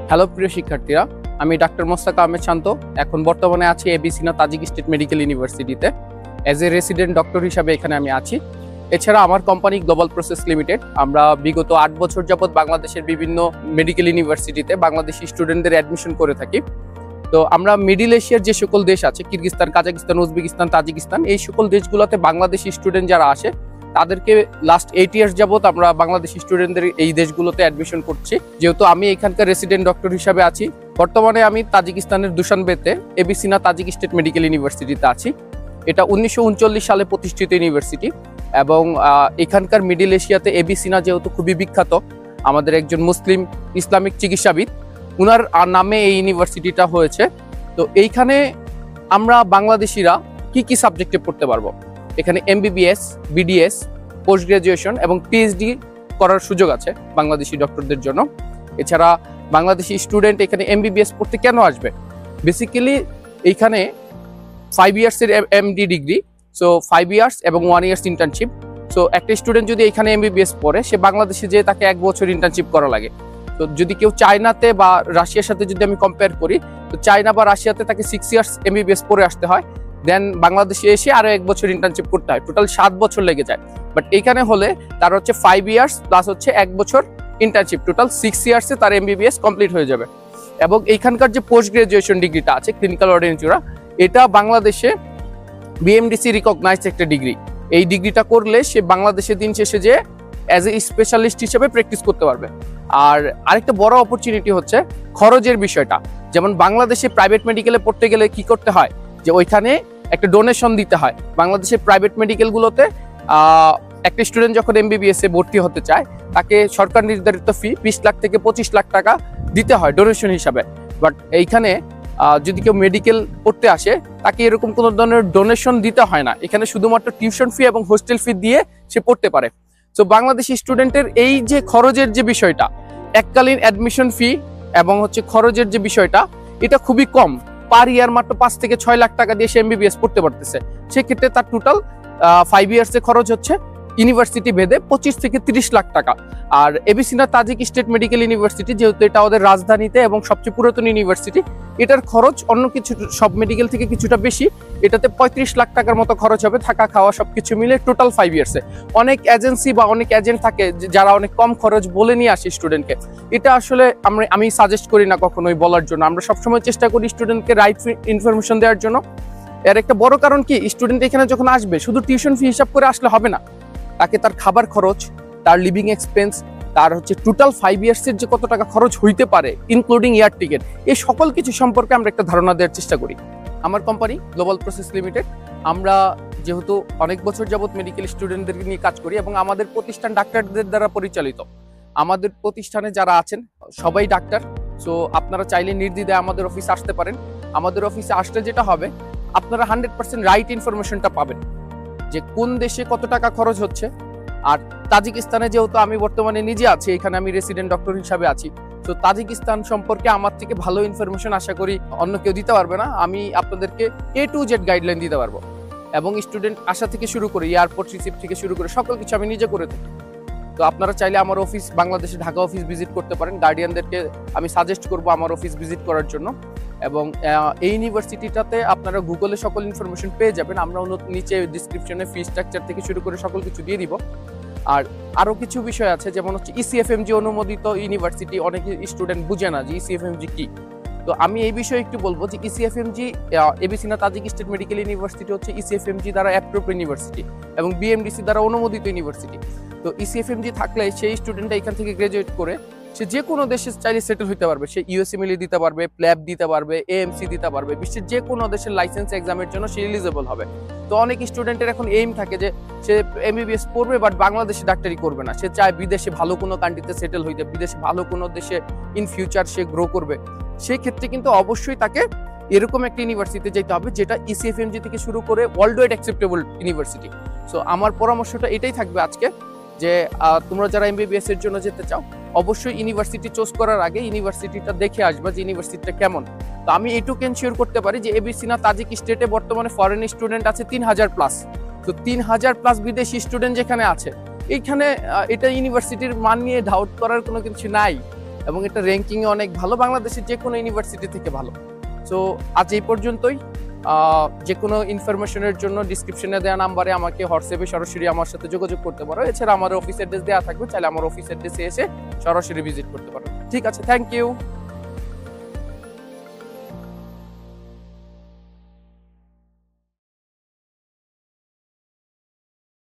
Hello প্রিয় শিক্ষার্থীরা, আমি ডাক্তার মোস্তাক আহমেদ শান্ত। এখন বর্তমানে আছি এবি সিনা তাজিক স্টেট মেডিকেল ইউনিভার্সিটিতে অ্যাজ এ রেসিডেন্ট ডক্টর হিসাবে এখানে আমি আছি। এছাড়া আমার কোম্পানি গ্লোবাল প্রসেস লিমিটেড, আমরা বিগত 8 বছর যাবৎ বাংলাদেশের বিভিন্ন মেডিকেল ইউনিভার্সিটিতে বাংলাদেশি স্টুডেন্টদের অ্যাডমিশন করে থাকি। তো আমরা মিডিল এশিয়ার যে সকল দেশ আছে, কিরগিজস্তান, কাজাকিস্তান, উজবেকিস্তান, তাজিকিস্তান, এই সকল দেশগুলোতে বাংলাদেশি স্টুডেন্ট যারা আসে তাদেরকে লাস্ট 8 ইয়ার্স যাবত আমরা বাংলাদেশি স্টুডেন্টদের এই দেশগুলোতে অ্যাডমিশন করছি। যেহেতু আমি এখানকার রেসিডেন্ট ডক্টর হিসাবে আছি, বর্তমানে আমি তাজিকিস্তানের দুশানবেতে এবি সিনা তাজিক স্টেট মেডিকেল ইউনিভার্সিটিতে আছি। এটা 1939 সালে প্রতিষ্ঠিত ইউনিভার্সিটি এবং এখানকার মিডিল এশিয়াতে এবি সিনা যেহেতু খুবই বিখ্যাত, আমাদের একজন মুসলিম ইসলামিক চিকিৎসাবিদ, উনার নামে এই ইউনিভার্সিটিটা হয়েছে। তো এইখানে আমরা বাংলাদেশিরা কি কি সাবজেক্টে পড়তে পারবো? এখানে এমবিবিএস, বিডিএস, পোস্ট গ্রাজুয়েশন এবং পিএইচডি করার সুযোগ আছে বাংলাদেশি ডক্টরদের জন্য। এছাড়া বাংলাদেশি স্টুডেন্ট এখানে এমবিবিএস পড়তে কেন আসবে? বেসিক্যালি এইখানে 5 ইয়ার্সের এমডি ডিগ্রি, সো 5 ইয়ার্স এবং 1 ইয়ার্স ইন্টার্নশিপ। সো একটা স্টুডেন্ট যদি এখানে এমবিবিএস পড়ে, সে বাংলাদেশে যেয়ে তাকে 1 বছর ইন্টার্নশিপ করা লাগে। তো যদি কেউ চায়নাতে বা রাশিয়ার সাথে যদি আমি কম্পেয়ার করি, তো চায়না বা রাশিয়াতে তাকে 6 ইয়ার্স এমবিবিএস পড়ে আসতে হয়, দেন বাংলাদেশে এসে আরো 1 বছর ইন্টার্নশিপ করতে হয়, টোটাল 7 বছর লেগে যায়। বাট এইখানে হলে তার হচ্ছে 5 ইয়ার্স প্লাস হচ্ছে 1 বছর ইন্টার্নশিপ, টোটাল 6 ইয়ার্সে তার এমবিবিএস কমপ্লিট হয়ে যাবে। এবং এইখানকার যে পোস্ট গ্রাজুয়েশন ডিগ্রিটা আছে, ক্লিনিক্যাল অর্ডিনেটরা, এটা বাংলাদেশে বিএমডিসি রিকগনাইজড একটা ডিগ্রি। এই ডিগ্রিটা করলে সে বাংলাদেশে দিন শেষে যে অ্যাজ এ স্পেশালিস্ট হিসেবে প্র্যাকটিস করতে পারবে। আর আরেকটা বড় অপরচুনিটি হচ্ছে খরচের বিষয়টা। যেমন বাংলাদেশে প্রাইভেট মেডিকেলে পড়তে গেলে কি করতে হয়, যে ওইখানে একটা ডোনেশন দিতে হয়। বাংলাদেশের প্রাইভেট মেডিকেলগুলোতে একটা স্টুডেন্ট যখন এমবিবিএস এ ভর্তি হতে চায়, তাকে সরকার নির্ধারিত ফি 20 লাখ থেকে 25 লাখ টাকা দিতে হয় ডোনেশন হিসাবে। বাট এইখানে যদি কেউ মেডিকেল পড়তে আসে, তাকে এরকম কোনো ধরনের ডোনেশন দিতে হয় না। এখানে শুধুমাত্র টিউশন ফি এবং হোস্টেল ফি দিয়ে সে পড়তে পারে। তো বাংলাদেশি স্টুডেন্টের এই যে খরচের যে বিষয়টা, এককালীন অ্যাডমিশন ফি এবং হচ্ছে খরচের যে বিষয়টা, এটা খুবই কম। পার ইয়ার মাত্র 5 থেকে 6 লাখ টাকা দিয়ে সে এমবিবিএস পড়তে পারতেছে। সেক্ষেত্রে তার টোটাল 5 ইয়ার্সে খরচ হচ্ছে ইউনিভার্সিটি ভেদে 25 থেকে 30 লাখ টাকা। আর এবি সিনা তাজিক স্টেট মেডিকেল ইউনিভার্সিটি, যেহেতু এটা ওদের রাজধানীতে এবং সবচেয়ে পুরাতন ইউনিভার্সিটি, এটার খরচ অন্য কিছু সব মেডিকেল থেকে কিছুটা বেশি। এটাতে 35 লাখ টাকার মতো খরচ হবে, থাকা খাওয়া সবকিছু মিলে টোটাল 5 ইয়ার্সে। অনেক এজেন্সি বা অনেক এজেন্ট থাকে যারা অনেক কম খরচ বলে নিয়ে আসে স্টুডেন্টকে। এটা আসলে আমি সাজেস্ট করি না কখনোই বলার জন্য। আমরা সবসময় চেষ্টা করি স্টুডেন্টকে রাইট ইনফরমেশন দেওয়ার জন্য। এর একটা বড় কারণ কি, স্টুডেন্ট এখানে যখন আসবে শুধু টিউশন ফি হিসাব করে আসলে হবে না, তাকে তার খাবার খরচ, তার লিভিং এক্সপেন্স, তার হচ্ছে টোটাল 5 ইয়ার্সের যে কত টাকা খরচ হইতে পারে ইনক্লুডিং এয়ার টিকেট, এই সকল কিছু সম্পর্কে আমরা একটা ধারণা দেওয়ার চেষ্টা করি। আমার কোম্পানি গ্লোবাল প্রসেস লিমিটেড, আমরা যেহেতু অনেক বছর যাবত মেডিকেল স্টুডেন্টদের নিয়ে কাজ করি এবং আমাদের প্রতিষ্ঠান ডাক্তারদের দ্বারা পরিচালিত। আমাদের প্রতিষ্ঠানে যারা আছেন সবাই ডাক্তার। সো আপনারা চাইলে নির্দ্বিধায় আমাদের অফিসে আসতে পারেন। আমাদের অফিসে আসলে যেটা হবে, আপনারা 100% রাইট ইনফরমেশনটা পাবেন যে কোন দেশে কত টাকা খরচ হচ্ছে। আর তাজিকিস্তানে যেহেতু আমি বর্তমানে নিজে আছি, এখানে আমি রেসিডেন্ট ডক্টর হিসাবে আছি, তো তাজিকিস্তান সম্পর্কে আমার থেকে ভালো ইনফরমেশন আশা করি অন্য কেউ দিতে পারবে না। আমি আপনাদেরকে A to Z গাইডলাইন দিতে পারবো এবং স্টুডেন্ট আসা থেকে শুরু করে এয়ারপোর্ট রিসিভ থেকে শুরু করে সকল কিছু আমি নিজে করে থাকি। তো আপনারা চাইলে আমার অফিস, বাংলাদেশে ঢাকা অফিস ভিজিট করতে পারেন। গার্ডিয়ানদেরকে আমি সাজেস্ট করবো আমার অফিস ভিজিট করার জন্য। এবং এই ইউনিভার্সিটিটাতে আপনারা গুগলে সকল ইনফরমেশন পেয়ে যাবেন। আমরা নিচে ডিসক্রিপশনে ফি স্ট্রাকচার থেকে শুরু করে সকল কিছু দিয়ে দিব। আর আরো কিছু বিষয় আছে, যেমন হচ্ছে ইসিএফএমজি অনুমোদিত ইউনিভার্সিটি। অনেক স্টুডেন্ট বুঝে না যে ইসিএফএমজি কি। তো আমি এই বিষয়ে একটু বলবো যে ইসিএফএমজি, এবি সিনা তাজিক স্টেট মেডিকেল ইউনিভার্সিটি হচ্ছে ইসিএফএমজি দ্বারা অ্যাপ্রুভড ইউনিভার্সিটি এবং বিএমডিসি দ্বারা অনুমোদিত ইউনিভার্সিটি। তো ইসিএফএমজি থাকলে সেই স্টুডেন্টটা এখান থেকে গ্রাজুয়েট করে সে যে কোনো দেশে চাইলে সেটেল হইতে পারবে। সে ইউএসএমএলই দিতে পারবে, প্ল্যাব দিতে পারবে, এএমসি দিতে পারবে। বিশ্বের যে কোনো দেশের লাইসেন্স এক্সামের জন্য সে এলিজেবল হবে। তো অনেক স্টুডেন্টের এখন এইম থাকে যে সে এমবিবিএস পড়বে বাট বাংলাদেশে ডাক্তারি করবে না, সে চায় বিদেশে ভালো কোনো কান্ট্রিতে সেটেল হইতে, বিদেশে ভালো কোনো দেশে ইন ফিউচার সে গ্রো করবে। সেই ক্ষেত্রে কিন্তু অবশ্যই তাকে এরকম একটা ইউনিভার্সিটিতে যেতে হবে যেটা ইসিএফএমজি থেকে শুরু করে world wide acceptable university. So আমার পরামর্শটা এটাই থাকবে আজকে, যে তোমরা যারা এমবিবিএস এর জন্য যেতে চাও, অবশ্যই ইউনিভার্সিটি চুজ করার আগে ইউনিভার্সিটিটা দেখে আসবা যে ইউনিভার্সিটিটা কেমন। তো আমি এইটুকু এনশিওর করতে পারি যে এবি সিনা তাজিক স্টেটে বর্তমানে ফরেন স্টুডেন্ট আছে 3000+। তো 3000+ বিদেশি স্টুডেন্ট যেখানে আছে, এইখানে এটা ইউনিভার্সিটির মান নিয়ে ডাউট করার কোনো কিছু নাই। এবং এটা র্যাঙ্কিংয়ে অনেক ভালো, বাংলাদেশের যে কোনো ইউনিভার্সিটি থেকে ভালো। সো আজ এই পর্যন্তই। যে কোনো ইনফরমেশনের জন্য ডিসক্রিপশনে দেওয়া নাম্বারে আমাকে হোয়াটসঅ্যাপে সরাসরি আমার সাথে যোগাযোগ করতে পারো। এছাড়া আমার অফিস অ্যাড্রেস দেওয়া থাকবে, চাইলে আমার অফিস অ্যাড্রেসে এসে সরাসরি ভিজিট করতে পারো। ঠিক আছে, থ্যাংক ইউ।